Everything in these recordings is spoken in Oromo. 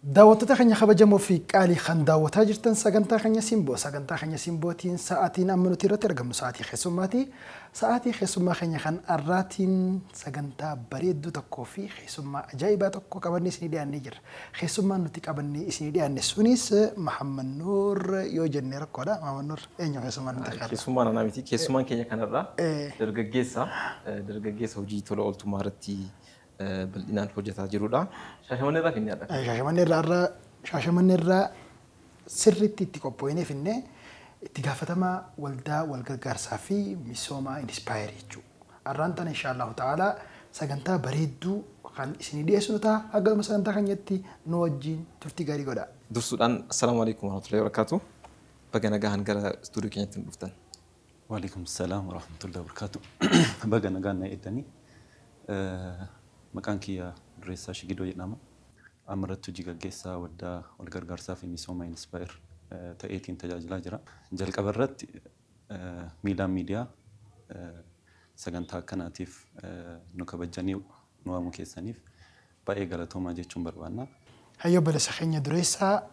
دعوتها خنيا خبجمو في قالي خن دعوتها جرتن سجنتا خنيا سيمبو سجنتا خنيا سيمبوتين ساعتين أمنو ترجم ساعتي خسوماتي ساعتي خسوما خنيا خن أراتين سجنتا بريد تكوفي خسوما جايبة تكو كبرني سنيدي النجر خسوما نتي كبرني سنيدي النسونيس محمد نور يوجن ركودا محمد نور إني خسوما نتخيل خسوما أنا ميتي خسوما كنيا كان الرا درجة وجي تلو قلت مارتي بالإنان حجة جرودا شاشمان الرا فيني هذا شاشمان الرا سرتي تكوبوينه فيني اتقافتما والدا والقرقار صافي مسوما إنسبايريجو أرانتان إن شاء الله تعالى سجنتا بريدو خان سنيدي سنتا أقل ما سجنتا خان يتي نوجين تفتي غاري غدا دوستان السلام عليكم ورحمة الله وبركاته بقنا جاهن قرا استوديو كينتن بفتن وعليكم السلام ورحمة الله وبركاته بقنا جاهن إدني مكان كيا دريسا شجيدو ينام أمرت تجيك جيسا والدا والقرقار صافي مسوما إنسباير تأتين تجاجلا جرا جل كبرت ميديا سجنتا كناتيف نكبجاني نوامو كيسانيف باي غلطوما جيتشون بروانا هيو بلا سخينيا دريسا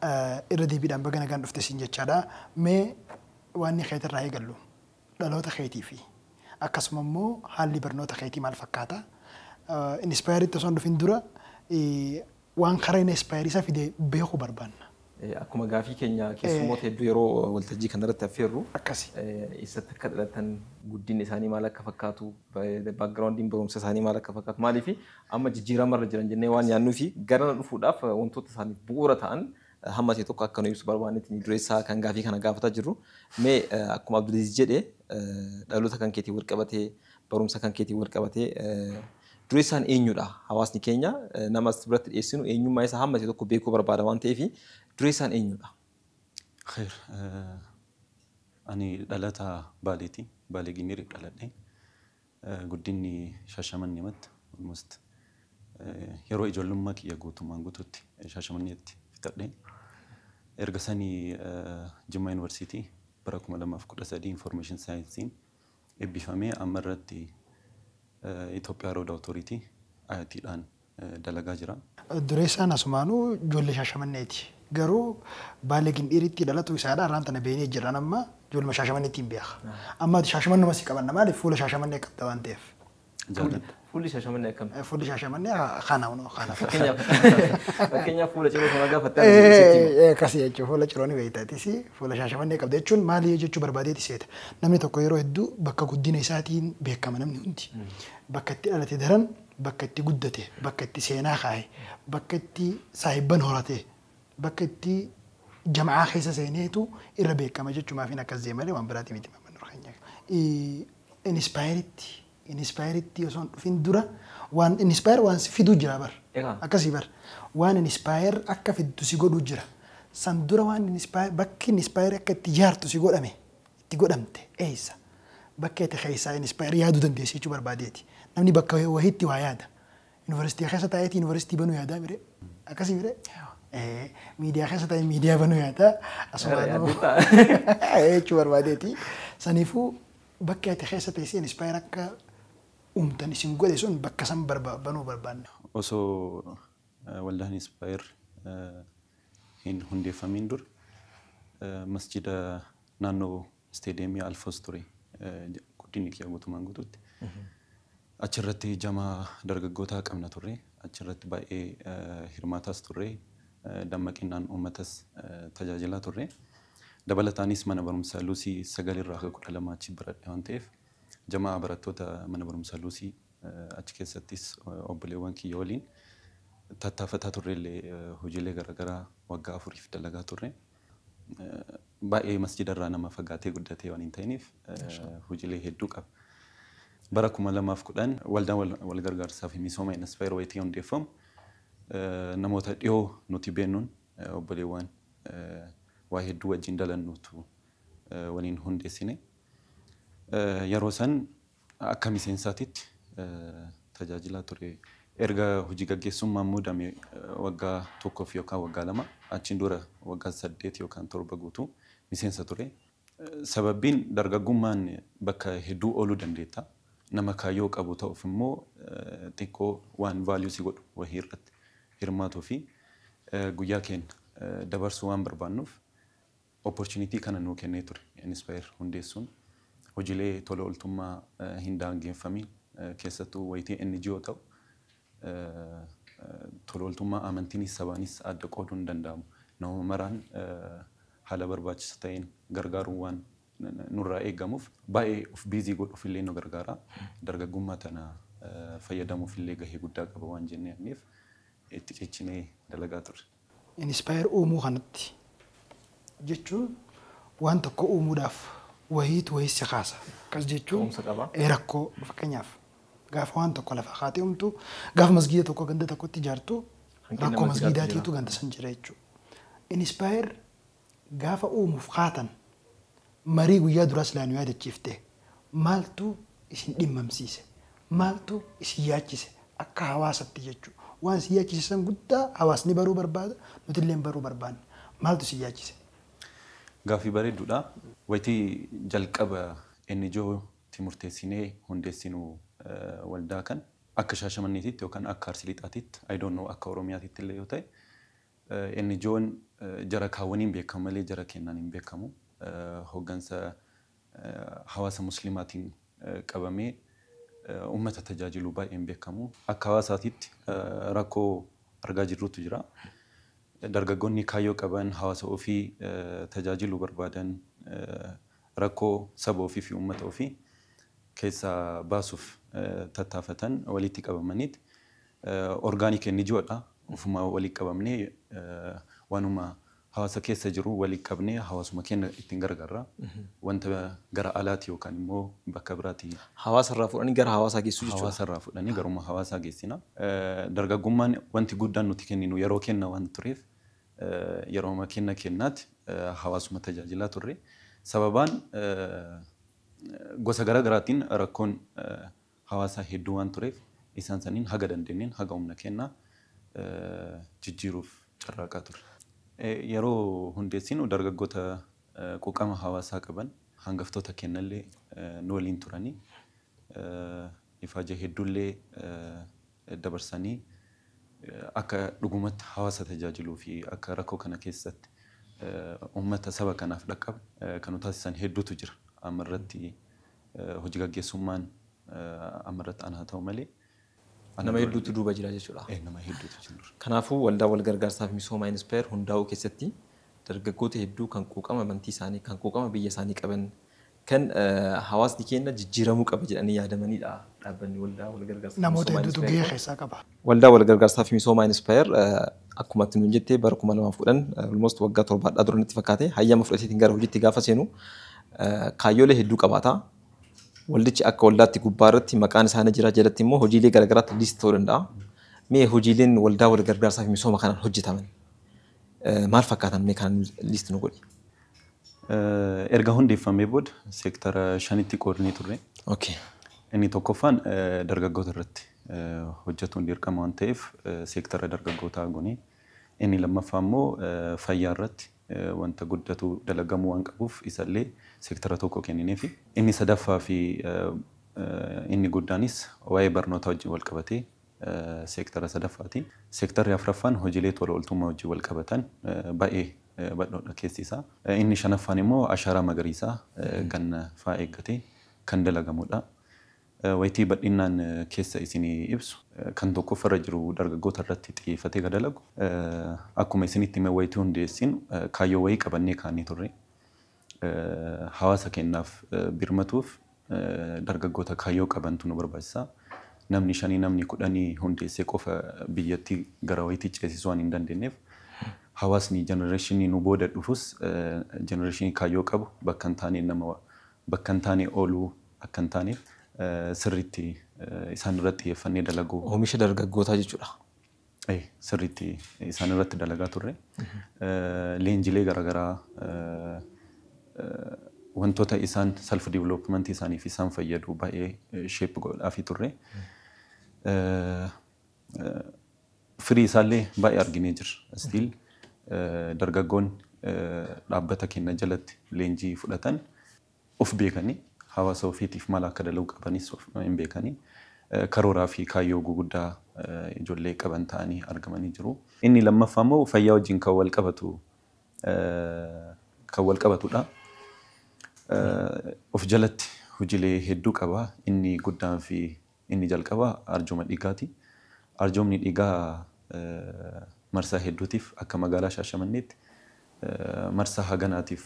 إردي بيدان بغانا غان دفتسين جيتشادا مي واني خيت الرأي قلو دلوتا خيتي في أكاسممو حالي برنوتا خيتي مال فكاتا إنسبايري تسون دفين دورا وان خرين إنسبايري سافي بيخو بربان أكما غافي كينيا كيسموت هدويرو والتجي كان رت تفيرو أكاسي إستكاد لتن قدين إساني مالك فكاتو باكجراوندين برومس إساني مالك فكات مالي في أما جيرا مرة جران جنوان يانو في قرن الفوداف وانتو تساني بورة عن هم تيتوقع كانوا يوسف بربانة تنيدريسا كان غافي كان غافتا جرو مي أكما عبد العزيز جدي دلوتا كان كيتي وركبته برومس كان كيتي وركبته دريسان إنيو ده حواسني كينيا نماس برات إسنو إنيو ما يسا هم تيتوقع بيكو بربادة وانتي في دريسان إنيو ده خير أني دلتا باليتي بالي جنيري دلتني قديني شاشمان نمت almost يروي جلوم ماك يجوتو مانجوتوتي شاشمان يتي في تقدين إرجساني جمعة يونيفرسيتي براكم لما في كل سادي information science إبي فمي أمرتي إثيوبيا رود أوتوريتي آياتي الآن دلقا جرا دريسان أسمانو جول شاشمان نيتي garuu baaleegin dhiiritti dhalatu isaadha raantana beenee jiran amma joolma shaashamaniitiin beeka amma shaashamannuma si qabanna maaliif fuula shaashamannee qabda waan ta'eef fuulli shaashamannee akkam fuulli shaashamannee kana fakkeenyaaf fuula ciroo kana gaafattee akkasii jechuun fuula ciroo ni beektatis fuula shaashamannee qabda jechuun maali jechuu barbaadeeti seeta namni tokko yeroo hedduu bakka guddina isaatiin beekama namni hundi bakka itti dhalate daran bakka itti guddate bakka itti seenaa kaa'e bakka itti saahibban horate بكتي جماعة خيسة سينيتو إربيك كما جت ما فينا كزيمة وان براتي ميتي ما بنروح إنسبايرتي يسون فين دورا وان إنسباير وان في دوجرا بر أكاسي بر وان إنسباير أكا في تسيقو دوجرا سان دورا وان إنسباير بكي إنسباير أكا تجار تسيقو أمي تيقو أمتي إيسا بكي خيسة إنسباير يادو تنديسي شو برباديتي نمني بكا وهيتي وعيادا يونيفرسيتي خيسة تايتي يونيفرسيتي بنو يادا ميري أكاسي ميري ميديا خاصة تاي ميديا بنو ياتا أسمعنا شو بربادتي سنيفو بكيت خاصة تيسي إنسبايرك تاني سنقول يسون بكسم بنو بربان أوسو والله إنسباير هندي فاميندور مسجد نانو ستاديوم الفوستوري كوديني كيا غوتو مانغوتوت أشرتي جما درجة كامنة توري أشرت باي هرماتاس توري دمكينان أمتس تجاجلا توري دبلتانيس من برمسا لوسي سجل الراه كل ما تشبرت هانتيف جماعة برتوتا من برمسا لوسي أشكيستيس أوبليوان كيولين تتفتها توري اللي هجلي غرغرا وقع فريف دلغا توري باقي مسجد الرانا ما فقاتي قدتي وانينتينيف هجلي هدوك براكم لما فقدان والدا والغرغر صافي ميسوما ينسفير ويتيون ديفم نموت يو نوتي بينون أوبليوان واحد دو جندلا نوتو ونين هندي سيني يروسن أكمل سنساتيت تجاجلا توري إرجع هجيكا جسم مامودا مي وجا توكوف يوكا وجا لما أتشندورا وجا سديت يوكا توربا غوتو مسنساتوري سببين درجة جمان بكا هدو أولو دنديتا nama kaayyoo qabu ta'uuf immoo xiqqoo waan vaaliyu si godhu wahii irratti hirmaatuu fi guyyaa keenya dabarsuu waan barbaannuuf opportunity kana nuu kennee ture Inspire hundeessuun hojiilee tola ooltummaa hin daangeffamin keessattuu wayitii NGO ta'u tola ooltummaa amantiinis sabaanis adda qooduu hin danda'amu. Nama maraan haala barbaachisaa ta'een gargaaruu waan nurraa eegamuuf baay'ee of biizii godhuuf illee nu gargaara. Dargaggummaa tana fayyadamuuf illee gahee guddaa qaba waan jenneef itti ciccinee dalagaa turre. Inspire uumuu kanatti jechuun waan tokko uumuudhaaf wahiitu wayisi kaasa. Akkas jechuun rakkoo fakkeenyaaf gaafa waan tokko lafa kaatee uumtu gaafa masgiida tokko ganda tokkotti ijaartu rakkoo masgiidaatiitu ganda san jira jechuudha. Inspire gaafa uumuuf kaatan marii guyyaa duraas laanuu yaadachiifte maaltu isin dhimmamsiise maaltu isin yaachise akka hawaasatti jechuudha. Waan isin yaachisan guddaa hawaasni baruu barbaada nuti illee baruu barbaanna. Maaltu isin yaachise? Gaafii bareedduudha. Wayitii jalqaba NGO murteessinee hundeessinuu waldaa kan akka Shaashamanneetitti yookaan akka Arsii Lixaatitti I don't know akka Oromiyaatitti illee yoo ta'e NGO'n jara kaawwaniin beekamu malee jara kennaan hin beekamu. Hoggansa hawaasa muslimaatiin qabamee ummata tajaajiluu baay'een beekamu. Akka hawaasaatitti rakkoo argaa jirrutu jira. Dargaggoonni kaayyoo qaban hawaasa ofii tajaajiluu barbaadan rakkoo saba ofii fi ummata ofii keessaa baasuuf tattaafatan walitti qabamaniit orgaanik NGO'dha. Ufuma walitti qabamnee waanuma hawaasa keessa jiru walitti qabnee hawaasuma keenya ittiin gargaarra. Wanta gara alaati yookaan immoo bakka biraati. Hawaasa irraa fudhanii gara hawaasaa geessuu jechuudha. Hawaasa irraa fudhanii garuma hawaasaa geessina. Dargaggummaan wanti guddaan nuti kenninu yeroo kenna waan tureef yeroo kennaatti hawaasuma tajaajilaa turre. Sababaan gosa garaagaraatiin rakkoon hawaasaa hedduu waan tureef isaan saniin haga dandeenyeen haga humna kennaa jijjiiruuf carraaqaa turre. Yeroo hundeessinu dargaggoota quuqama hawaasaa qaban hangaftoota kennallee nu waliin turanii ifaaja hedduullee dabarsanii akka dhugumatti hawaasa tajaajiluu fi akka rakkoo kana keessatti ummata saba kanaaf dhaqqabu kan nu taasisan hedduutu jira. Amarratti hojii gaggeessummaan amarratti ana haa ta'u malee nama hedduutu duuba jira jechuudha. Nama hedduutu jira. Kanaafuu waldaa wal gargaarsaaf misooma Inspire hundaa'uu keessatti dargaggoota hedduu kan quuqama amantii isaanii kan quuqama biyya isaanii qaban kan hawaasni keenya jijjiiramuu qaba jedhanii yaadamanidha. Dhaabbanni waldaa wal gargaarsaaf namoota hedduutu gahee keessaa qaba. Waldaa wal gargaarsaaf misooma Inspire akkuma nuun jettee bara 2010 almost waggaa 7 duranitti fakkaate hayyama fudhateetiin gara hojiitti gaafa seenu kaayyoolee hedduu qabaata. Waldichi akka waldaatti gubbaa irratti maqaan isaanii jira jalatti immoo hojiilee garaagaraatti liist ta'uu danda'a. Mee hojiileen waldaa wal gargaarsaaf misooma kanaan hojjetaman maal fakkaatan mee kan liist nu godhi? Erga hundeeffamee booda seektara 5tti qoodnee turre. Okay. Inni tokkoffaan dargaggoota irratti hojjetuun dirqama waan ta'eef seektara dargaggootaa goonee. Inni lammaffaa immoo fayyaa irratti wanta guddatu dalagamuu waan qabuuf isallee seektara tokko kennineefi. Inni sadaffaa fi inni guddaanis waa'ee barnoota wajjin wal qabatee seektara sadaffaati. Seektarri afuraffaan hojiilee tola ooltummaa wajjin wal qabatan baay'ee badhaadha keessi isaa. Inni shanaffaan immoo ashaaraa magariisaa ganna fa'aa eeggatee kan dalagamudha. Wayitii badhinaan keessa isinii ibsu kan tokkoffarra jiru dargaggoota irratti xiyyeeffatee kan dalagu akkuma isinitti hime wayitii hundeessin kaayyoo wayii qabannee kaanii turre. Hawaasa kennaaf birmatuuf dargaggoota kaayyoo qabantu nu barbaachisa. Namni 5 namni 10 hundeessee qofa biyyatti gara wayitii ceesisuu waan hin dandeenyeef hawaasni jenereeshinii nu booda dhufus jenereeshinii kaayyoo qabu bakka hin taane nama bakka hin taane ooluu akka hin taaneef sirriitti isaan irratti xiyyeeffannee dalaguu. Oomisha dargaggootaa jechuudha. Sirriitti isaan irratti dalagaa turre. Leenjilee garaagaraa wantoota isaan self development isaaniif isaan fayyadu baay'ee shape godhaafii turre. Firii isaallee baay'ee arginee jira. Still dargaggoon dhaabbata keenya jalatti leenjii fudhatan of beekanii hawaasa ofiitiif maal akka dalaguu qabanis hin beekani. Karooraa fi kaayyoo guguddaa ijoollee qaban ta'anii argamanii jiru. Inni lammaffaa immoo fayyaa wajjin kan wal qabatudha. Of jalatti hojiilee hedduu qaba. Inni guddaan fi inni jalqabaa arjooma dhiigaati. Arjoomni dhiigaa marsaa hedduutiif akka magaalaa Shaashamanneetti marsaa haganaatiif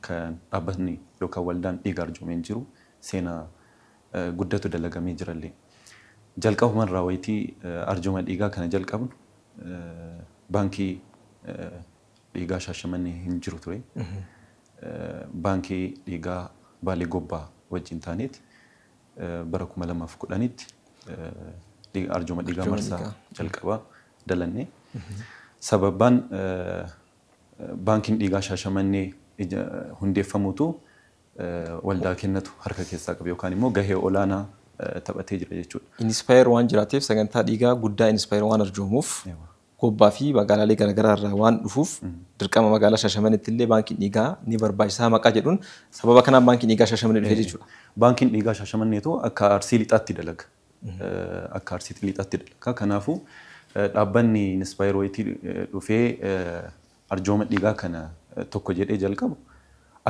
kan dhaabbatni yookaan waldaan dhiiga arjoomeen jiru seenaa guddatu dalagamee jirallee. Jalqabumaan raawwatii arjooma dhiigaa kana jalqabnu baankii dhiigaa Shaashamannee hin jiru ture. Baankii dhiigaa Baalee Gobbaa wajjin taaneeti bara 2010tti arjooma dhiigaa marsaa jalqabaa dalanne. Sababaan baankiin dhiigaa Shaashamannee hundeeffamuutu waldaa kennatu harka keessaa qabu yookaan immoo gahee olaanaa taphatee jira jechuudha. Inspire waan jiraateef sagantaa dhiigaa guddaa Inspire waan arjoomuuf Gobbaa fi magaalaalee garaagaraa irraa waan dhufuuf dirqama magaalaa Shaashamanneetti illee baankiin dhiigaa ni barbaachisaa maqaa jedhuun sababa kanaan baankiin dhiigaa Shaashamannee dhufee jechuudha. Baankiin dhiigaa Shaashamanneetu akka Arsii lixaatti dalaga. Akka Arsii lixaatti dalaga. Kanaafuu dhaabbanni Inspire wayitii dhufee arjooma dhiigaa kana tokko jedhee jalqabu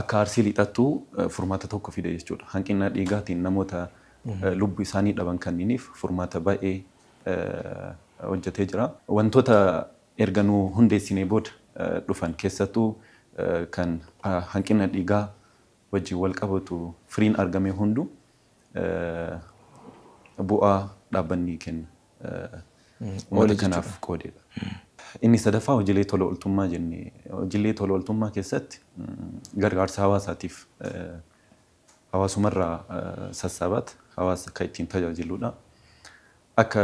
akka Arsii lixattuu furmaata tokko fide jechuudha. Hanqina dhiigaatiin namoota lubbuu isaanii dhaban kanniniif furmaata baay'ee hojjetee jira. Wantoota erga nu hundeessinee booda dhufan keessattuu kan hanqina dhiigaa wajjin wal qabatu firiin argame hundu bu'aa dhaabbanni kenna. Uummata kanaaf qoodeedha. Inni sadaffaa hojiilee tola ooltummaa jennee hojiilee tola ooltummaa keessatti gargaarsa hawaasaatiif hawaasumarraa sassaabaat hawaasa kan ittiin tajaajiludha. Akka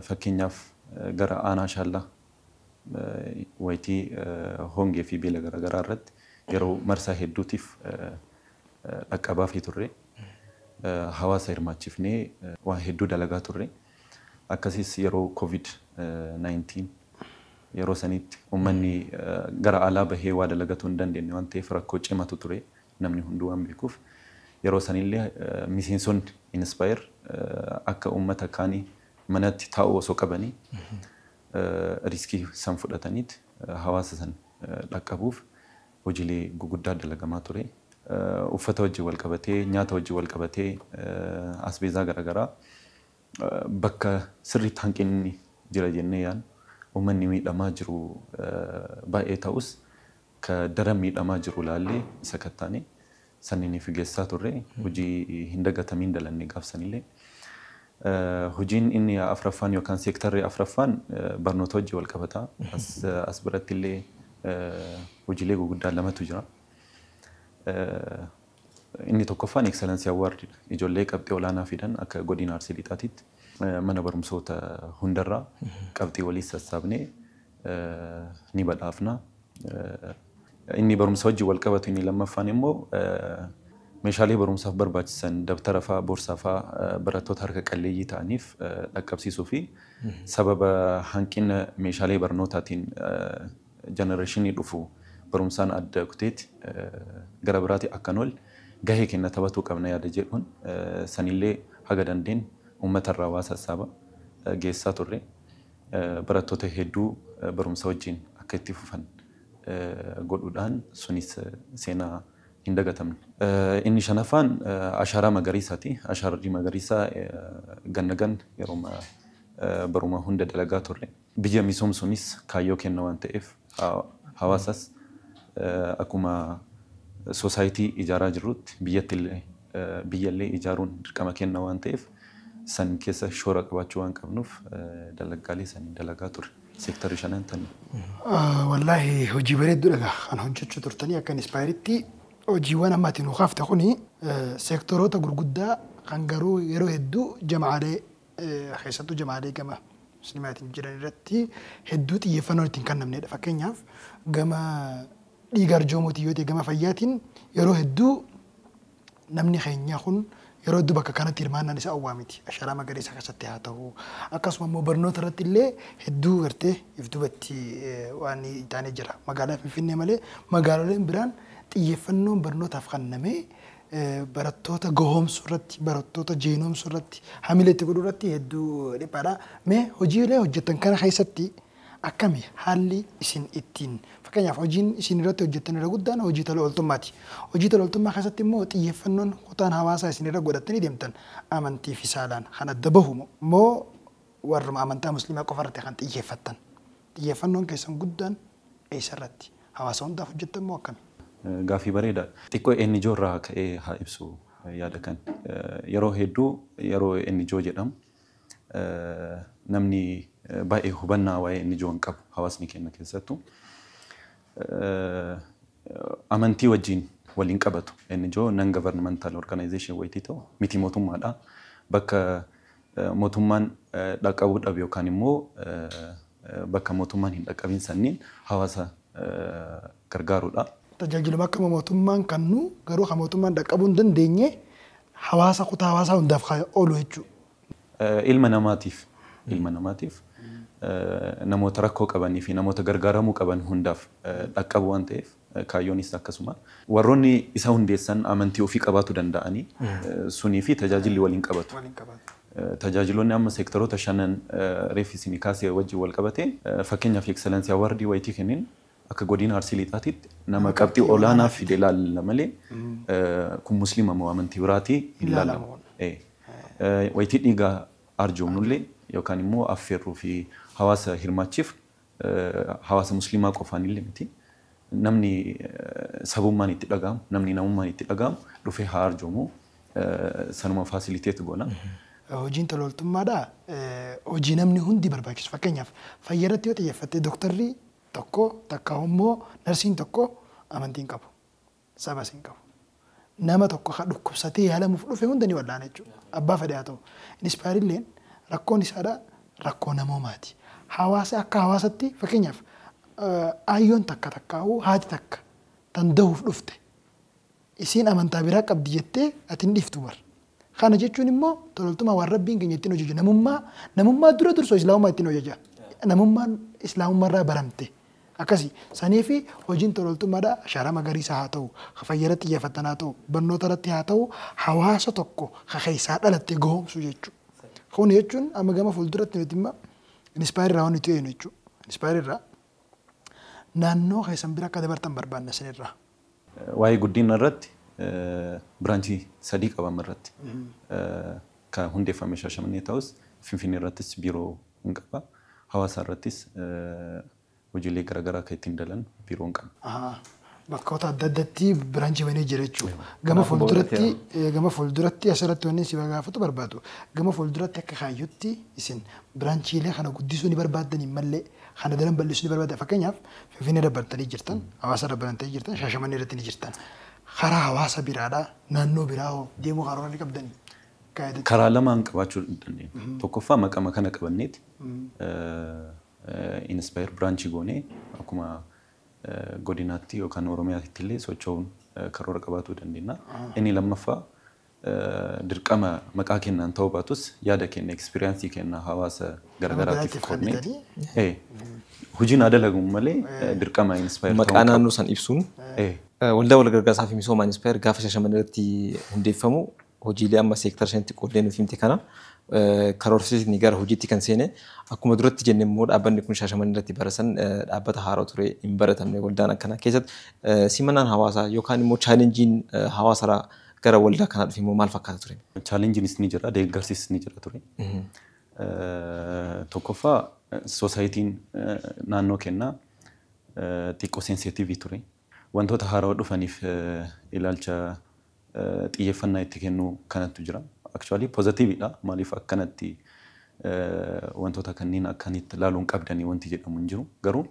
fakkeenyaaf gara aanaa shaallaa wayitii hongee fi beela garaagaraa irratti yeroo marsaa hedduutiif dhaqqabaa fi turre hawaasa hirmaachifnee waan hedduu dalagaa turre. Akkasis yeroo COVID-19 yeroo sanitti uummanni gara alaa bahee waa dalagatu hin dandeenye waan ta'eef rakkoo cimatu ture namni hunduu waan beekuuf yeroo sanillee miseensonni Inspire akka uummata kaanii manatti taa'uu osoo qabanii riskii san fudhataniiti hawaasa san dhaqqabuuf hojiilee guguddaa dalagamaa ture. Uffata wajjin wal qabatee nyaata wajjin wal qabatee asbeezaa garaagaraa bakka sirriitti hanqinni jira jennee yaan uummanni miidhamaa jiru baay'ee ta'us ka daran miidhamaa jiru laallee isa kattaane sanniiniif geessaa turre hojii hin dagatamiin dalannee gaafsanillee. Hojiin inni afraffaan yookaan seektarri afraffaan barnoota wajjin wal qabata. As biratti illee hojiilee gurguddaa lamatu jira. Inni tokkoffaan Excellence Award ijoollee qabxii olaanaa fidan akka godina Arsii lixaatitti mana barumsoota hundarraa qabxii walii sassaabnee ni badhaafna. Inni barumsa wajjin wal qabatu inni lammaffaan immoo meeshaalee barumsaaf barbaachisan dabtara fa'aa boorsaa fa'aa barattoota harka qalleeyyii ta'aniif dhaqqabsiisuu fi sababa hanqina meeshaalee barnootaatiin jenereeshinii dhufu barumsaan adda kuteetti gara biraatti akkan ol gahee kenna taphatuu qabna yaada jedhuun sanillee haga dandeen uummatarraa waa sassaaba geessaa turre barattoota hedduu barumsa wajjin akka itti fufan godhuudhaan sunis seenaa hin dagatamne. Inni shanaffaan ashaaraa magariisaati. Ashaarri magariisaa ganna yeroo baruma hunda dalagaa turre. Biyya misoomsuunis kaayyoo kenna waan ta'eef hawaasas akkuma soosaayitii ijaaraa jirrutti biyyallee ijaaruun dirqama kenna waan ta'eef san keessa shoora qabaachuu waan qabnuuf dalaggaalee san dalagaa ture. Seektarri shanan tani. Wallaahi hojii bareedduudha kan hojjechuu turtanii akka Inspiritti hojiiwwan ammaatiin ukaafte kuni seektoroota gurguddaa kan garuu yeroo hedduu jamaalee keessattuu jamaalee gama muslimaatiin jiran irratti hedduu xiyyeeffannoo ittiin kennamnedha. Fakkeenyaaf gama dhiiga arjoomootii yoo ta'e gama fayyaatiin yeroo hedduu namni keenya kun yeroo hedduu bakka kanatti hirmaannaan isaa owwaa miti. Ashaaraa magariisa keessatti haa ta'u akkasuma immoo barnoota irratti illee hedduu gartee ifdubatti waan taanee jira. Magaalaa Finfinnee malee magaalaaleen biraan xiyyeeffannoon barnootaaf kennamee barattoota gohoomsuu irratti barattoota jeenomsuu irratti hamilee itti godhuu irratti hedduu dhiphaadha. Mee hojiilee hojjetan kana keessatti akkami haalli isin ittiin fakkeenyaaf hojiin isin irratti hojjetan irra guddaan hojii tola ooltummaati. Hojii tola ooltummaa keessatti immoo xiyyeeffannoon kutaan hawaasaa isin irra godhatanii deemtan amantii fi saalaan kan adda bahu moo warra amantaa musliimaa qofa irratti kan xiyyeeffattan. Xiyyeeffannoon keessan guddaan eessarratti hawaasa hundaaf hojjettan moo akkami? Gaafii bareeda. Xiqqoo NGO irraa ka'ee haa ibsu yaada kan. Yeroo hedduu yeroo NGO jedhamu namni baay'ee hubannaa waa'ee NGO hin qabu hawaasni keenya keessattuu. Amantii wajjin waliin qabatu. NGO non-governmental organization wayitii ta'u miti mootummaadha. Bakka mootummaan dhaqqabuu dhabu yookaan immoo bakka mootummaan hin dhaqqabin sanniin hawaasa gargaaruudha. Tajaajila bakka mootummaan kannu garuu kan mootummaan dhaqqabuu hin dandeenye hawaasa kutaa hawaasaa hundaaf oolu jechuudha. Ilma namaatiif namoota rakkoo qabanii fi namoota gargaaramuu qaban hundaaf dhaqqabu waan ta'eef kaayyoonis akkasuma. Warroonni isa hundeessan amantii ofii qabaatu danda'anii sunii fi tajaajilli waliin qabatu. Tajaajiloonni amma seektaroota shanan reeffi isinii kaasee wajjin wal qabate fakkeenyaaf Excellence Awardii wayitii kennin akka godina Arsii Lixaatitti nama qabxii olaanaa fide ilaalla malee kun musliima moo amantii biraatii hin ilaalamu. Wayitii dhiigaa arjoomnullee yookaan immoo affeerruu fi hawaasa hirmaachiif hawaasa musliimaa qofaan illee miti. Namni sabummaan itti dhagahamu, namni namummaan itti dhagahamu dhufee haa arjoomu sanuma faasiliteetu goona. Hojiin tola ooltummaadhaa hojii namni hundi barbaachisu. Fakkeenyaaf fayyarratti yoo xiyyeeffatte dooktarri tokko takka immoo narsiin tokko amantii hin qabu. Sabas hin qabu. Nama tokko kan dhukkubsatee yaalamuuf dhufe hunda ni wallaana jechuudha. Abbaa fedhe haa ta'u. Inspaarilleen rakkoon isaadhaa rakkoo namoomaati. Hawaasa akka hawaasatti fakkeenyaaf ayyoon takka takkaa'uu haati takka tan dahuuf dhufte. Isiin amantaa biraa qabdi jettee ati hin dhiiftu bar. Kana jechuun immoo tola ooltummaa waan rabbiin keenya ittiin hojjetu. Namummaa dura dursoo islaamummaa ittiin hojjecha. Namummaan islaamummaa irraa baramte. Akkasii sanii fi hojiin tola ooltummaadhaa ashaaraa magariisaa haa ta'u, fayyarratti xiyyeeffatan haa ta'u, barnoota irratti haa ta'u, hawaasa tokko keessaa dhalattee gohoomsuu jechuudha. Kun jechuun amma gama fuulduratti nuti immoo inspaayirii irraa waan nuti eegnu jechuudha. Inspaayirii irraa naannoo keessan bira akka dabartan barbaanna isinirraa. Waa'ee guddina irratti biraanchii sadii qabamu irratti kan hundeeffame Shaashamannee ta'us Finfinnee irrattis biiroo hin qaba. Hawaasa irrattis hojiilee garaagaraa akka ittiin dalan biiroo hin qaba. Bakkoota adda addaatti biraanchii banee jira jechuudha. Gama fuulduratti asirratti wanni si gaafatu barbaadu. Gama fuulduratti akka kaayyootti isin biraanchiilee kana guddisuu ni barbaadanii malee kana daran bal'isuu ni barbaadan. Fakkeenyaaf Finfinnee dabartanii jirtan, Hawaasa dabartanii jirtan, Shaashamannee irratti ni jirtan. Karaa hawaasa biraadhaa naannoo biraa deemuu karoora ni qabdanii. Karaa lamaan qabaachuu dandeenya. Tokkoffaa maqama kana qabanneeti. Inspire branchii goonee akkuma godinaatti yookaan Oromiyaatti illee socho'uun karoora qabaachuu dandeenya. Inni lammaffaa dirqama maqaa kennaan ta'uu baatus yaada kenna ekspiriyaansii kenna hawaasa garaagaraatiif qoodnee. Hojiin adalaguun malee dirqama Inspire ta'uu maqaa naannoo san ibsuun waldaa wal gargaarsaa fi misooma Inspire gaafa Shaashamannee irratti hundeeffamu hojiilee amma seektara shanitti qoodnee nuuf himte kana karoorsiisni gara hojiitti kan seene akkuma duratti jenne immoo dhaabbanni kun Shaashamannee irratti barasan dhaabbata haaraa ture hin baratamne waldaan akkana keessatti simannaan hawaasaa yookaan immoo chaalenjiin hawaasaraa gara waldaa kanaa dhufe immoo maal fakkaata ture? Chaalenjiinis ni jira, deeggarsiis ni jira ture. Tokkoffaa soosaayitiin naannoo kennaa xiqqoo sensitiivii ture. Wantoota haaraa dhufaniif ilaalcha xiyyeeffannaa itti kennuu kanattu jira. Actually positiividha. Maaliif akkanatti wantoota kanneen akkanitti ilaaluun qabdanii wanti jedhamu hin jiru. Garuu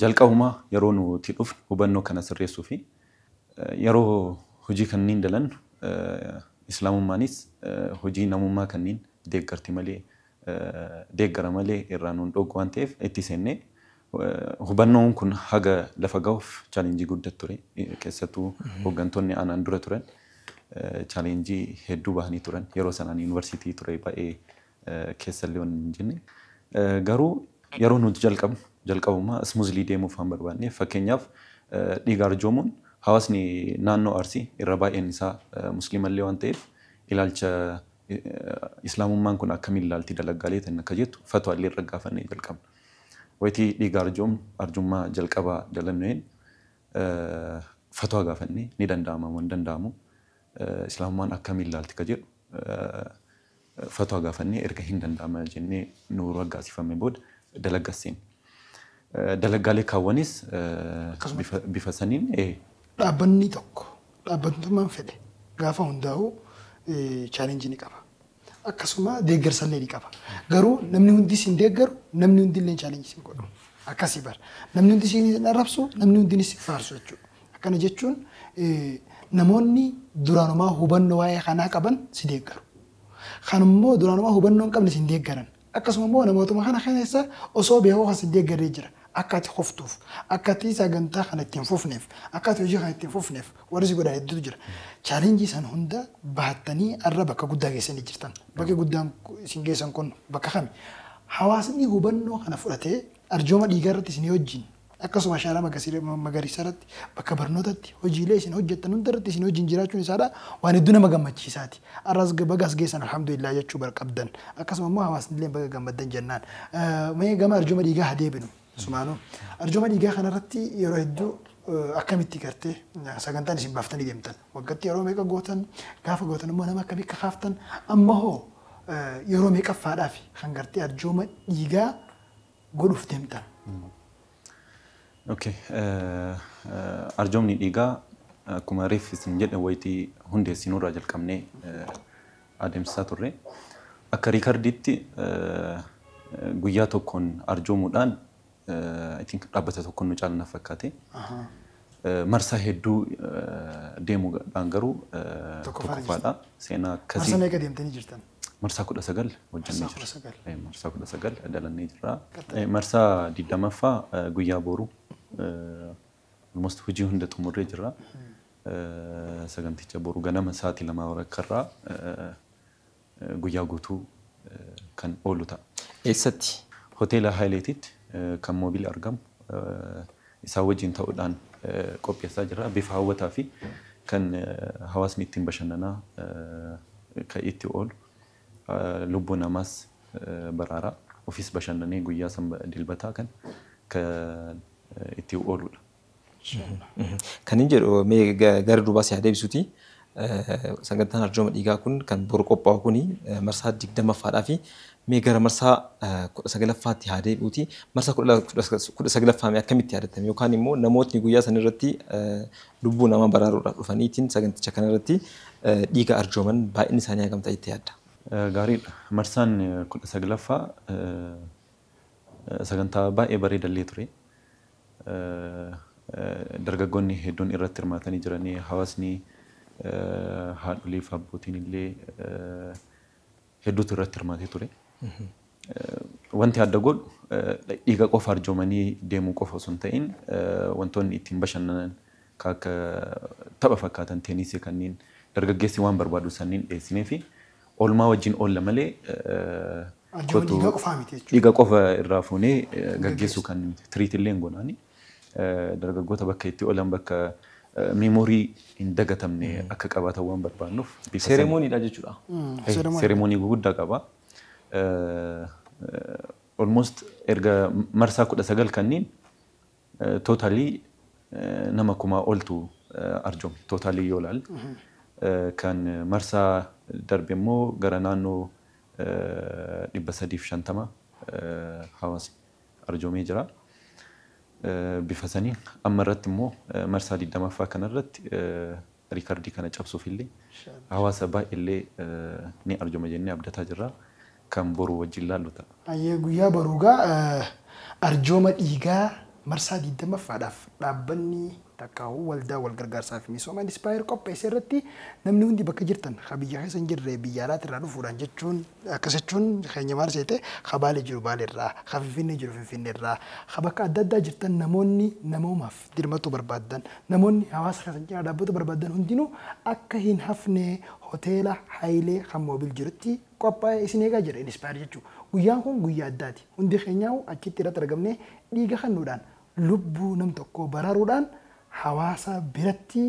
jalqabuma yeroo nuti dhufnu hubannoo kana sirreessuu fi yeroo hojii kanneen dalan islaamummaanis hojii namummaa kanneen deeggarti malee deeggara malee irraa nuun dhoogu waan ta'eef itti seennee hubannoon kun haga lafa ga'uuf chaalenjii guddaa ture. Keessattuu hooggantoonni aanaan dura turan chaalenjii hedduu bahanii turan. Yeroo sanaan yuunivarsiitii ture baay'ee keessallee waan hin jenne. Garuu yeroo nuti jalqabuma smoothly deemuuf waan barbaanne fakkeenyaaf dhiiga arjoomuun hawaasni naannoo Arsii irra baay'een isaa musliimallee waan ta'eef ilaalcha islaamummaan kun akkamiin ilaalti dalaggaalee ta'an akka jettu fatwaallee irra gaafannee jalqabna. Wayitii dhiiga arjummaa jalqabaa dalanneen fatwaa gaafannee ni danda'ama moo hin danda'amu islaamummaan akkamiin ilaalti ka jedhu fatwaa gaafannee erga hin danda'ama jennee nu raggaasifame booda dalaggasseen. Dalaggaalee kaawwanis bifa saniin dhaabbanni tokko dhaabbatummaan fedhe gaafa hundaa'u chaalenjii ni qaba. Akkasuma deeggarsallee ni qaba. Garuu namni hundi sin deeggaru namni hundi illee chaalenjii sin godhu. Akkasii bara. Namni hundi sin arrabsu namni hundi sin faarsu jechuudha. Akkana jechuun namoonni duraanumaa hubannoo waa'ee kanaa qaban si deeggaru. Kanummoo duraanumaa hubannoo hin qabne sin deeggaran. Akkasuma immoo namootuma kana keessa osoo beekoo kan sin deeggaree jira. Akka ati qoftuuf, akka ati sagantaa kana ittiin fufneef, akka ati hojii kana ittiin fufneef warri si godhan hedduutu jira. Chaalenjii san hunda bahattanii arra bakka guddaa geessanii jirtan. Bakki guddaan isin geessan kun bakka kami? Hawaasni hubannoo kana fudhatee arjooma dhiigaa irratti isin wajjin akkasuma shaaraa magariisa irratti bakka barnootatti hojiilee isin hojjettan hunda irratti isin wajjin jiraachuun isaadha waan hedduu nama gammachiisaati. Arras bagas geessan alhamdulillah jechuu barqabdan. Akkasuma immoo hawaasni illee baga gammaddan jennaan. Mee gama arjooma dhiigaa haa deebinu. Sumaanoo arjooma dhiigaa kanarratti yeroo hedduu akkamitti gartee sagantaan isin baaftanii deemtan waggaatti yeroo meeqa gootan gaafa gootan immoo nama akkamii akka kaaftan amma hoo yeroo meeqaffaadhaaf kan gartee arjooma dhiigaa godhuuf deemtan. Okay, arjoomni dhiigaa akkuma reef isin jedhe wayitii hundeessinurraa jalqabnee adeemsisaa turre akka riikardiitti guyyaa tokkoon arjoomuudhaan I think dhaabbata tokkoon nu caalna fakkaate marsaa hedduu deemuudhaan garuu tokkoffaadha seenaa akkasii. Marsaa meeqa deemtanii jirtan? Marsaa 19 hojjannee jirra. Marsaa 19 dalannee jirra. Marsaa 20ffaa guyyaa boru almost hojii hunda xumurree jirra. Saganticha boru ganama sa'aatii 2 waraqarraa guyyaa guutuu kan oolu ta'a. Eessatti? Hoteela Haayileetitti kan moobil argamu isaa wajjin ta'uudhaan qopheessaa jirra. Bifa hawwataa fi kan hawaasni ittiin bashannanaa kan itti oolu lubbuu namaas baraaraa ofiis bashannanee guyyaa dilbataa kan itti ooludha. Kan hin jedhu mee gara duubaa si adeemsuuti. Sagantaan arjooma dhiigaa kun kan boru qophaa'u kuni marsaa 20ffaadhaa fi mee gara marsaa 19ffaatti haa deebi'uuti. Marsaa 19ffaa akkamitti yaadatame yookaan immoo namootni guyyaa san irratti lubbuu namaa baraaruudhaaf dhufaniitiin saganticha kana irratti dhiiga arjooman baay'inni isaanii hagam ta'e itti yaadda? Gaariidha. Marsaan 19ffaa sagantaa baay'ee bareedallee ture. Dargaggoonni hedduun irratti hirmaatanii jiranii hawaasni haadholii fi abbootiin illee hedduutu irratti hirmaatee ture. Wanti adda godhu dhiiga qofa arjoomanii deemuu qofa osoo hin ta'in wantoonni ittiin bashannanan akka tapha fakkaatan teenisii kanneen dargaggeessi waan barbaadu sanniin dhiyeessinee fi oolmaa wajjin oolla malee dhiiga qofa irraa fuunee gaggeessuu kan tiriitillee hin goonaani. Dargaggoota bakka itti oolan bakka meemorii hin dagatamne akka qabaatan waan barbaannuuf. Seremooniidha jechuudha. Seremoonii guguddaa qaba. Almost erga marsaa 19 kanneen totaalii nama 1000 oltu arjoome. Totaalii yoo ilaalle kan marsaa darbe immoo gara naannoo 350 hawaasni arjoomee jira. Bifa saniin amma irratti immoo marsaa 20ffaa kanarratti riikardii kana cabsuuf illee hawaasa baay'eellee ni arjooma jennee abdataa jirra kan boru wajjin laallu ta'a. Ayyee guyyaa boruugaa arjooma dhiigaa marsaa 20ffaadhaaf dhaabbanni takkaa'uu waldaa wal gargaarsaa fi misooma Inspire qopheesse irratti namni hundi bakka jirtan biyya keessa hin jirre biyya alaatti irraa dhufuudhaan jechuun akkas jechuun keenya maal seete Baalee jiru Baalee irraa Finfinnee jiru Finfinnee irraa bakka adda addaa jirtan namoonni namoomaaf dirmatu barbaadan namoonni hawaasa keessa jira dhaabbatu barbaadan hundinuu akka hin hafne hoteela Haayilee kan moobil jirutti qophaa'ee isin eegaa jira Inspire jechuudha. Guyyaan kun guyyaa addaati. Hundi keenyaa achitti irratti argamnee dhiiga kennuudhaan lubbuu nam tokko baraaruudhaan hawaasa biratti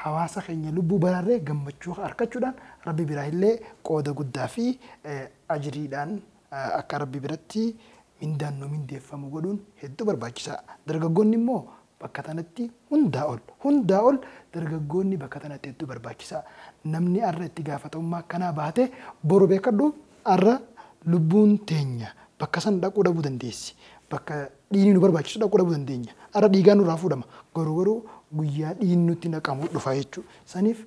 hawaasa keenya lubbuu baraarree gammachuu harkachuudhaan rabbi biraa illee qooda guddaa fi ajiriidhaan akka rabbi biratti mindaan nu mindeeffamu godhuun hedduu barbaachisaa. Dargaggoonni immoo bakka tanatti hundaa ol dargaggoonni bakka tanatti hedduu barbaachisaa. Namni arra itti gaafatamummaa akkanaa baate boru beekadhu arra lubbuun teenya bakka san dhaquu dhabuu dandeessi. Bakka dhiigni nu barbaachisu dhaquu dhabuu dandeenya. Arra dhiigaan nurraa fuudhama. Garuu guyyaa dhiigni nutti naqamu dhufa jechuudha. Saniif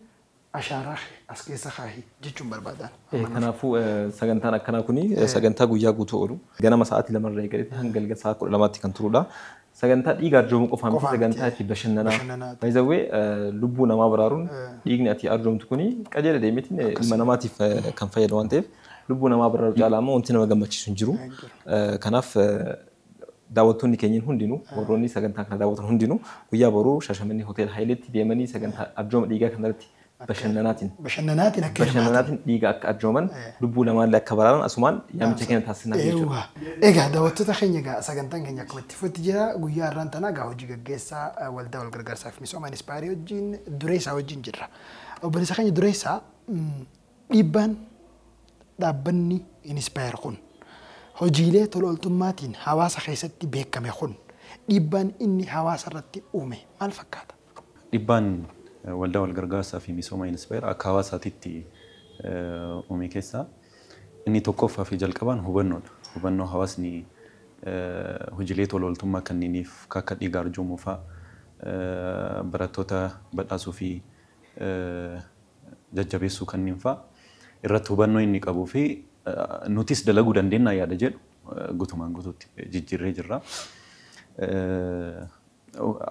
ashaaraa as keessa kaahi jechuun barbaadan. Kanaafuu sagantaan akkanaa kuni sagantaa guyyaa guutuu oolu. Ganama sa'aatii lamarraa eegalee hanga galgala sa'a 12tti kan turudha. Sagantaa dhiiga arjoomuu qofaan miti sagantaa itti bashannanaa. Baay'izawwee lubbuu namaa baraaruun dhiigni ati arjoomtu kuni qajeela deemeetiin ilma namaatiif kan fayyadu waan ta'eef lubbuu namaa baraaru caalaa ammoo wanti nama gammachiisu hin jiru. Kanaaf daawwattoonni keenyin hundinuu warroonni sagantaa kana daawwatan hundinuu guyyaa boruu Shaashamannee hotel Haayileetti deemanii sagantaa arjooma dhiigaa kanarratti bashannanaatiin dhiiga akka arjooman lubbuu namaallee akka baraaran asumaan yaamicha keenya taasisnaa jechuudha. Egaa daawwattoota keenya egaa sagantaan keenya akkuma itti fufatti jira guyyaa har'aan tanaa egaa hojii gaggeessaa waldaa wal gargaarsaa fi misooma Inspaarii wajjin dureessaa wajjin jirra. Obboleessa keenya dureessaa dhiibbaan dhaabbanni Inspaayir kun hojiilee tola ooltummaatiin hawaasa keessatti beekame kun dhiibbaan inni hawaasa irratti uume maal fakkaata? Dhiibbaan waldaa wal gargaarsaa fi misooma Inspaayir akka hawaasaatitti uume keessaa inni tokkoffaa fi jalqabaan hubannoodha. Hubannoo hawaasni hojiilee tola ooltummaa kanneeniif akka dhiiga arjoomuu fa'aa barattoota badhaasuu fi jajjabeessuu kanneen fa'aa irratti hubannoo inni qabuu fi nutis dalaguu dandeenya yaada jedhu guutumaan guutuutti jijjiirree jirra.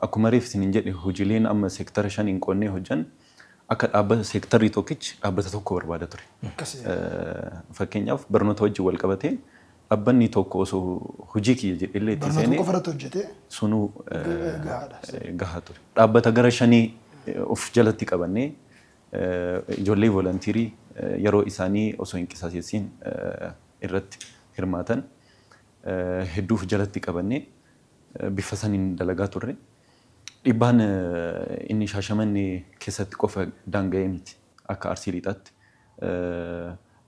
Akkuma reef isin jedhe hojiileen amma seektara 5 qoonnee hojjan akka dhaabbata seektarri tokkichi dhaabbata tokko barbaada ture. Fakkeenyaaf barnoota wajjin wal qabatee dhaabbanni tokko osoo hojii kiyya jedhee itti seenee sunuu gahaa ture. Dhaabbata gara 5 of jalatti qabannee ijoollee volontiirii yeroo isaanii osoo hin qisaasessiin irratti hirmaatan hedduuf jalatti qabannee bifa saniin dalagaa turre. Dhiibbaan inni Shaashamannee keessatti qofa daanga'ee miti. Akka Arsii Lixaatti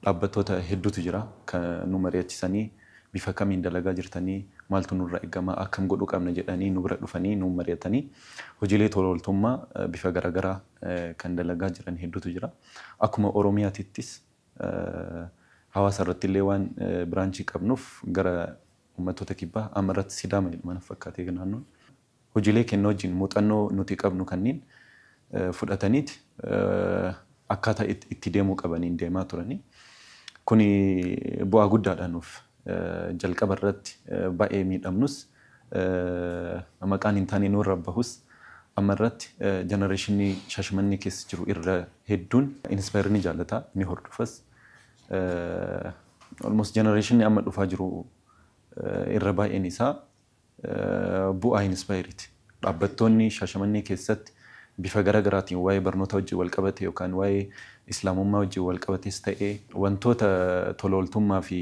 dhaabbattoota hedduutu jira kan nu mari'achisanii bifa kamiin dalagaa jirtanii maaltu nurraa eegama akkam godhuu qabna jedhanii nu bira dhufanii nu mari'atanii hojiilee tola ooltummaa bifa garaagaraa kan dalagaa jiran hedduutu jira. Akkuma Oromiyaatittis hawaasa irratti illee waan biraanchii qabnuuf gara uummattoota kibbaa amma irratti Sidaama jedhaman fakkaatee naannoon hojiilee kennu wajjin muuxannoo nuti qabnu kanneen fudhataniiti akkaataa itti deemuu qabaniin deemaa turanii. Kuni bu'aa guddaadha nuuf jalqaba irratti baay'ee miidhamnus maqaan hin taane nurra bahus amma irratti jenereeshinii Shaashamannee keessa jiru irra hedduun Inspaayir ni jaallata ni hordofas. Almost jenereeshinii amma dhufaa jiru irra baay'een isaa bu'aa Inspaayiriiti. Dhaabbattoonni Shaashamannee keessatti bifa garaagaraatiin waa'ee barnoota wajjin wal qabate yookaan waa'ee islaamummaa wajjin wal qabates ta'ee wantoota tola ooltummaa fi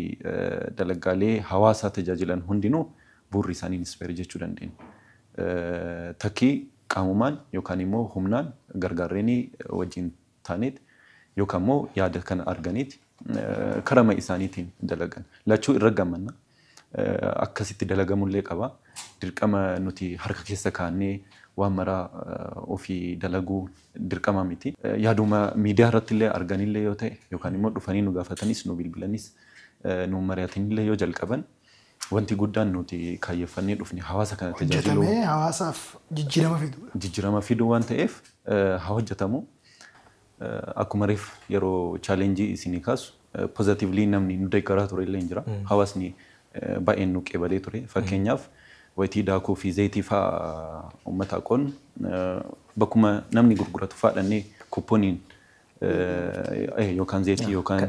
dalagaalee hawaasaa tajaajilan hundinuu bu'uurri isaanii Inspaayir jechuu dandeenya. Takkii qaamumaan yookaan immoo humnaan gargaarreenii wajjin taaneet yookaan immoo yaada kana arganiiti karama isaaniitiin dalagan. Lachuu irra gammanna. Akkasitti dalagamullee qaba. Dirqama nuti harka keessa kaannee waan maraa ofii dalaguu dirqama miti. Yaaduma miidiyaa irratti illee arganillee yoo ta'e yookaan immoo dhufanii nu gaafatanis nu bilbilanis nu mari'atanillee yoo jalqaban wanti guddaan nuti kaayyeffannee dhufne hawaasa kana tajaajiluu hojjetamee hawaasaaf jijjiirama fidu. Jijjiirama fiduu waan ta'eef haa hojjetamu. Akkuma reef yeroo chaalenjii isinii kaasu pozitiivlii namni nu deeggaraa ture illee jira. Hawaasni baay'een nu qeebalee ture. Fakkeenyaaf wayitii daakuu fi zayitii fa'aa uummata aqoon bakkuma namni gurguratu fa'aadhannee kuppooniin yookaan zayitii yookaan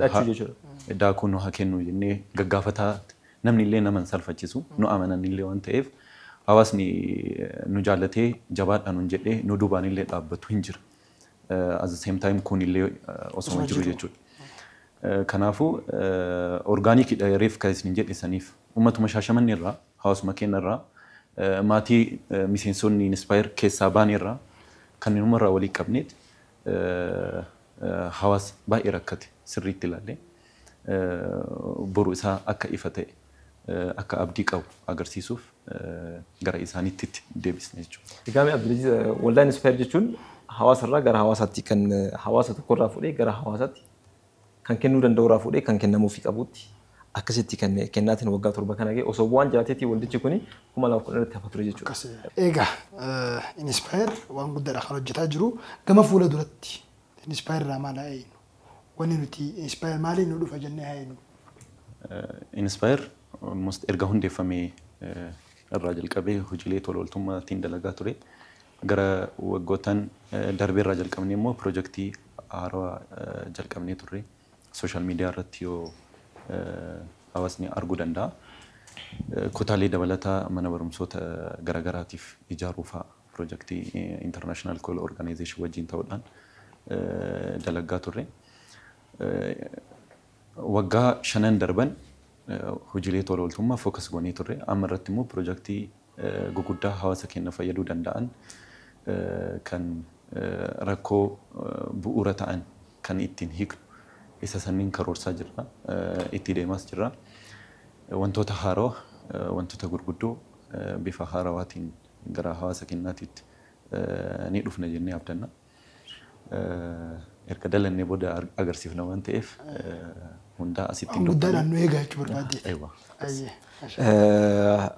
daakuu nu haa kennu jennee gaggaafataa namni illee nama salphachiisu nu amanan illee waan ta'eef hawaasni nu jaallatee jabaadhaan nu jedhee nu duubaan illee dhaabbatu hin jira. At the same time kun illee osoo jiru jechuudha. Kanaafuu orgaaniikidha reef kan isin jedhisaniif uummatuma Shaashamannee irraa hawaasuma keenya irraa maatii miseensonni Inspaayir keessaa baan irraa kan numarraa walii qabneet hawaasa baay'ee rakkate sirriitti ilaalle boru isaa akka ifa ta'e akka abdii qabu agarsiisuuf gara isaaniitti deebisne jechuudha. Egaa Abdulaziz waldaan Inspire jechuun hawaasarraa gara hawaasaatti kan hawaasa tokkorraa fuudhee gara hawaasaatti kan kennuu danda'urraa fuudhee kan kennamuufii qabutti akkasitti kan kennaatiin waggaa 7 kana ga'e osoo bu'aan jiraateetii waldichi kuni 2010 irratti hafa ture jechuudha. Egaa Inspire waan guddaadha kan hojjetaa jiru gama fuula duratti Inspire irraa maal haa eegnu? Wanni nuti Inspire maaliin nu dhufa jennee haa eegnu? Inspire almost erga hundeeffamee irraa jalqabee hojiilee tola ooltummaatiin dalagaa ture. Gara waggootaan darbee irraa jalqabnee immoo piroojeektii haaraa jalqabnee turre. Sooshaal miidiyaa irratti yoo hawaasni arguu danda'a. Kutaalee dabalataa mana barumsoota garaagaraatiif ijaaruu fa'a piroojeektii International Call Organization wajjin ta'uudhaan dalagaa turre. Waggaa 5 darban hojiilee tola ooltummaa fookas goonee turre. Amma irratti immoo piroojeektii guguddaa hawaasa keenya fayyaduu danda'an kan rakkoo bu'uura ta'an kan ittiin hiiknu isa sanniin karoorsaa jirra. Itti deemaas jirra. Wantoota haaroo, wantoota gurguddoo bifa haarawaatiin gara hawaasa keenyaatiitti ni dhufna jennee abdanna. Erga dalannee booda agarsiifna waan ta'eef hundaa asitti hin guddaadhaan nu eegaa jechuu barbaadde.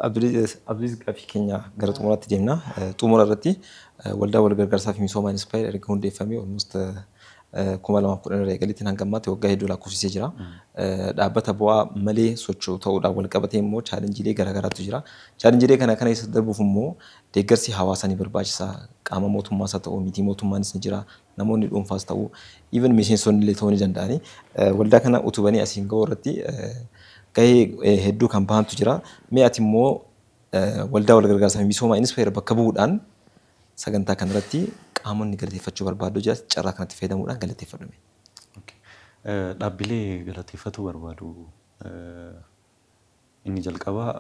Abdulaziz gaafii keenya gara xumuraatti deemna. Xumura irratti waldaa wal gargaarsaa fi misoomaa Inspire erga hundeeffamee almost 2010 irraa eegalitti hanga ammaatti waggaa hedduu lakkoofsisee jira. Dhaabbata bu'aa malee socho'u ta'uudhaan wal qabatee immoo chaalenjiilee garaagaraatu jira. Chaalenjiilee kana keessa darbuuf immoo deeggarsi hawaasaa ni barbaachisa. Qaama mootummaas haa ta'u miti mootummaanis ni jira. Namoonni dhuunfaas ta'u even miseensonni illee ta'uu ni danda'ani. Waldaa kana utubanii asiin ga'uu irratti gahee hedduu kan bahantu jira. Mee ati immoo waldaa wal gargaarsaa fi misoomaa Inspire bakka bu'uudhaan sagantaa kanarratti qaamonni galateeffachuu barbaadu jira carraa kanatti fayyadamuudhaan galateeffadhu. Dhaabbilee galateeffachuu barbaadu inni jalqabaa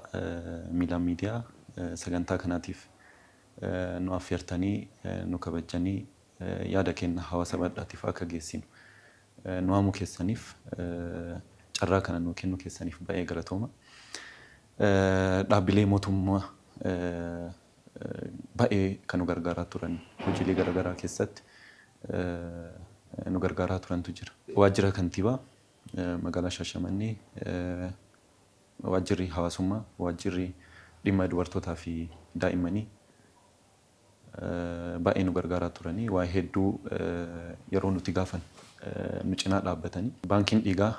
miilaan miidiyaa sagantaa kanaatiif nu affeertanii nu kabajanii yaada keenya hawaasa bal'aatiif akka geessinu nu waamu keessaniif carraa kana nu kennu keessaniif baay'ee galatooma. Dhaabbilee mootummaa baay'ee kan nu gargaaraa turan hojiilee garaagaraa keessatti nu gargaaraa turantu jira. Waajjira kantiibaa magaalaa Shaashamannee, waajjirri hawaasummaa, waajjirri dhimma dubartootaa fi daa'immanii baay'ee nu gargaaraa turanii waa hedduu yeroo nuti gaafan nu cinaa dhaabbatanii. Baankiin dhiigaa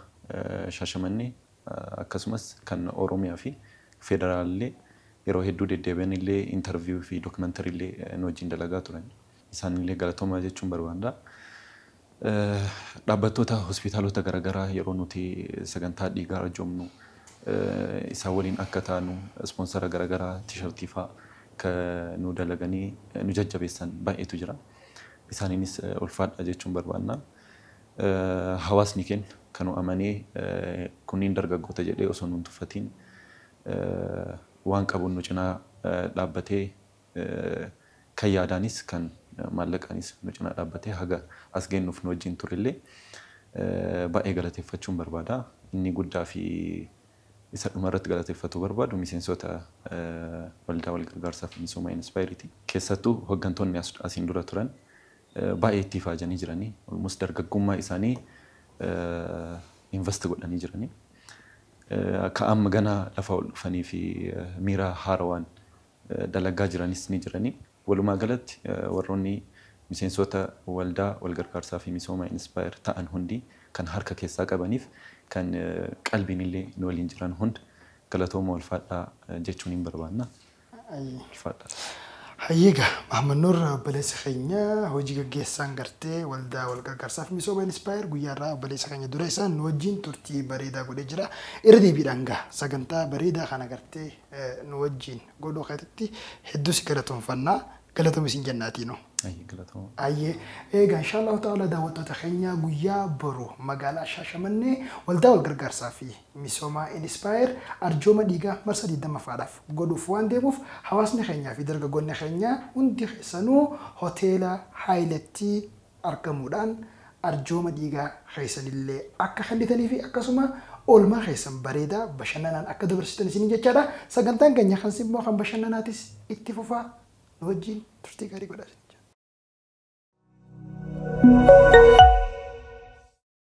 Shaashamannee akkasumas kan Oromiyaa fi Federaalillee yeroo hedduu deddeebi'an illee interview fi documentary illee nu wajjin dalagaa turan. Isaan illee galatooma jechuun barbaada. Dhaabbattoota hospitaalota garaagaraa yeroo nuti sagantaa dhiigaa arjoomnu isaan waliin akka taanu sponsora garaagaraa tiishartii fa'aa kan nu dalaganii nu jajjabeessan baay'eetu jira. Isaaniinis ulfaadha jechuun barbaadna. Hawaasni keenya kan nu amanee kunniin dargaggoota jedhee osoo nu hin tuffatiin waan qabuun nu cinaa dhaabbatee kan yaadaanis kan maallaqaanis nu cinaa dhaabbatee haga as geennuuf nu wajjin turillee baay'ee galateeffachuun barbaada. Inni guddaa fi isa dhumarratti galateeffachuu barbaadu miseensota waldaa wal gargaarsaa fi misoomaa Inspire'ti. Keessattuu hooggantoonni asiin dura turan baay'ee itti faajanii jiranii almost dargaggummaa isaanii invest godhanii jiranii. Akka amma gana lafa ol dhufanii fi miira haarawaan dalagaa jiranis ni jiranii. Walumaa galatti warroonni miseensota waldaa wal gargaarsaa fi misoomaa Inspire ta'an hundi kan harka keessaa qabaniif kan qalbiin illee nu waliin jiran hunda galatooma ulfaadhaa jechuun hin barbaanna. Ulfaadhaa. Hayyeega Mahammad Noor obboleessa keenya hojii gaggeessaan gartee waldaa wal gargaarsaa fi misoomaa Inspire guyyaarraa obboleessa keenya dura isaan nu wajjin turtii bareedaa godhee jira. Irra deebiidhaan gaa sagantaa bareedaa kana gartee nu wajjin godhuu keessatti hedduu si galatoomfannaa. قالتهم سين جناتينو أي قلتهم أيه إيه إن شاء الله تعالى دعوة تخينيا قويا برو مقالة شاشمني والدول غرغر صافي ميسوما إنسباير أرجوما ديغا مرسا دي دم فادف قدو فوان ديموف حواسني خينيا في درجة قلنا خينيا وندي خيسانو هوتيلا هايلتي أركمودان أرجوما ديغا خيسان اللي أكا خليتني في أكا سما أولما خيسان بريدا بشنانا أكا دبرستان سنين جاچادا ساقنتان كنيا خنسيب موخان بشناناتيس اتفوفا نوجين ترتي غاري قداسين